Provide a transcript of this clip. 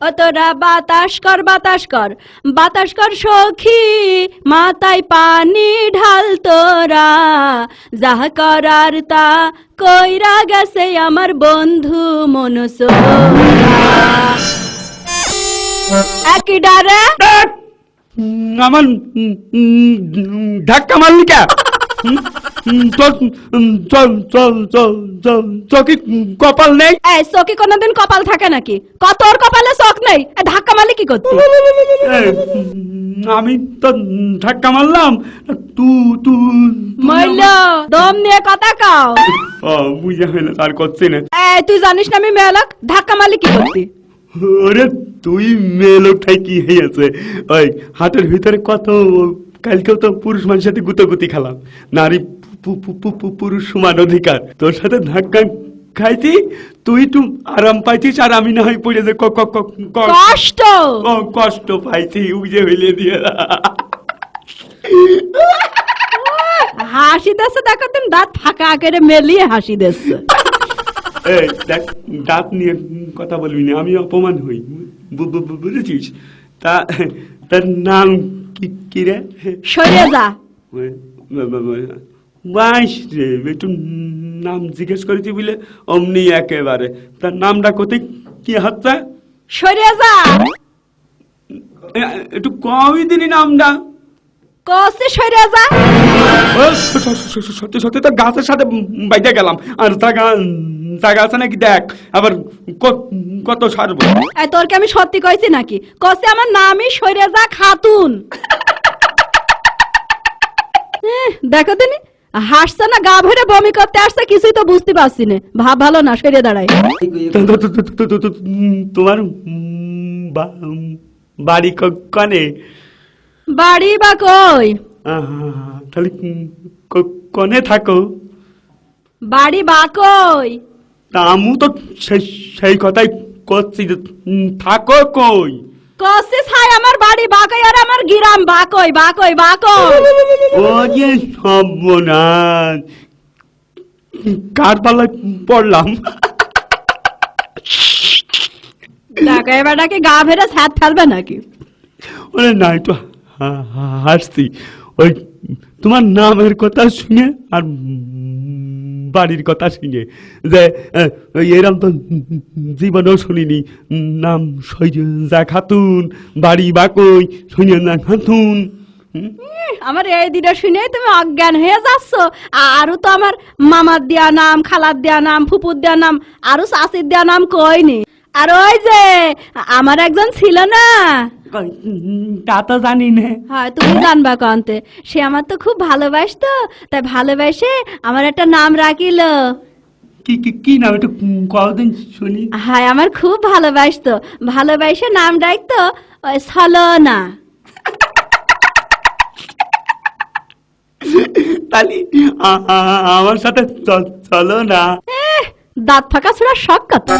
ও তোরা বাতাস কর বাতাস কর বাতাস কর সখী, মাথায় পানি ঢাল তোরা, যাহা করার তা কইরা গেছে আমার বন্ধু মনসুরা। একই ডারে আমার ধাক্কা মারলি কে? চকি কপাল নেই? এই চোখে কোনোদিন কপাল থাকে নাকি? কত ওর কপালে চোখ নেই, ধাক্কা মারলি কি করতে? আমি তো ধাক্কা মারলাম, তু মইল দম নিয়ে কথা কাও। বুঝা হইলো আর করছি না। এই তুই জানিস না আমি মেয়ে লোক, ধাক্কা মারলি কি করতে? ওরে তুই মেয়ে লোকটাই কি হয়েছে, ওই হাটের ভিতরে কত, কালকেও তো পুরুষ মানুষের সাথে গুতাগুতি খেলাম, নারী পুরুষ সমান অধিকার, তোর সাথে ধাক্কা খাইছি, তুই একটু আরাম পাইছিস আর আমি না হয় পড়ে যে কষ্ট কষ্ট পাইছি, উজে হইলে দিয়ে হাসি দেছে, দেখো তুমি দাঁত ফাঁকা আকারে মেলিয়ে হাসি দেছে। এই দেখ, দাঁত নিয়ে কথা বলবি না, আমি অপমান হই, বুঝেছিস? তার নাম কি রে? সরে যা। বাস রে, একটু নাম জিজ্ঞেস করেছি বলে অমনি একেবারে, তার নামটা কোথায় কি হচ্ছে? সরে যা। একটু কমই দিনি নামটা। কসে সরে যা। সত্যি সত্যি তো গাছের সাথে বাইতে গেলাম, আর জায়গা আছে নাকি দেখ, আবার কত সারবো। তোরকে আমি সত্যি কইছি নাকি? কসে আমার নামই সরে যা খাতুন। দেখো দিনি হাসছে না, গা ভরে বমি করতে আসছে, কিছুই তো বুঝতে পারছি না। ভাব ভালো না, সরে দাঁড়াই। তোমার বাড়ি কনে? বাড়ি বা কই? তাহলে কনে থাকো? বাড়ি বা কই? তা আমু তো সেই কথাই করছি, থাকো কই? কসে ছাই আমার বাড়ি বাকই আর আমার গ্রাম বাকই বাকই বাকই। ও যে সর্বনাশ, কার পাল্লায় পড়লাম? ঢাকায় বেটাকে গা ভেড়ে ছাদ ফেলবে নাকি? ওরে না, একটু হাসছি, ওই তোমার নামের কথা শুনে আর বাড়ির কথা শুনে, যে এরম তো জীবনেও শুনিনি, নাম সৈজা খাতুন, বাড়ি বাকই সৈজা খাতুন। আমার এই দিটা শুনে তুমি অজ্ঞান হয়ে যাচ্ছ। আরো তো আমার মামার দেয়া নাম, খালার দেয়া নাম, ফুপুর দেয়া নাম, আরো চাচির দেয়া নাম কইনি। আর ওই যে আমার একজন ছিল না, তা তো জানি না। হ্যাঁ তুমি জানবা কন্তে, সে আমার তো খুব ভালোবাসতো, তাই ভালোবাসে আমার একটা নাম রাখিল। কি নাম একটু কদিন শুনি? হ্যাঁ আমার খুব ভালোবাসতো, ভালোবাসে নাম রাখতো ওই ছলনা। তাহলে আমার সাথে চলো না। দাঁত ফাঁকা ছোড়া শখ কথা।